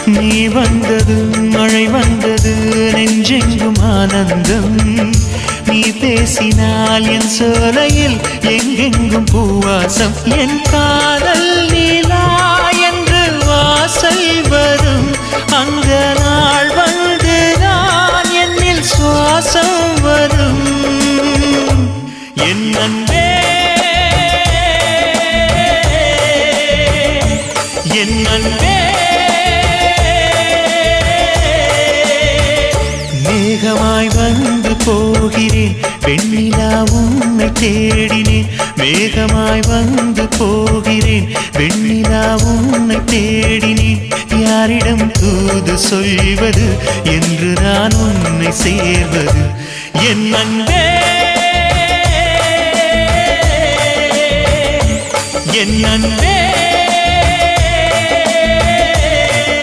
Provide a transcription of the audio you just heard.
நீ வந்தது மழை வந்தது நெஞ்செங்கும் ஆனந்தம் நீ பேசினால் என் சோலையில் எங்கெங்கும் பூவாசம் என் காதல் நீலா என்று வாசல் வரும் அந்த நாள் வந்து நான் என்னில் சுவாசம் வரும் என் அன்பே என் அன்பே மேகமாய் வந்து போகிறேன் வெண்ணிலா உன்னை தேடினேன் மேகமாய் வந்து போகிறேன் வெண்ணிலா உன்னை தேடினேன் யாரிடம் தூது சொல்வது என்று நான் உன்னை சேர்வது என் அன்பே என் அன்பே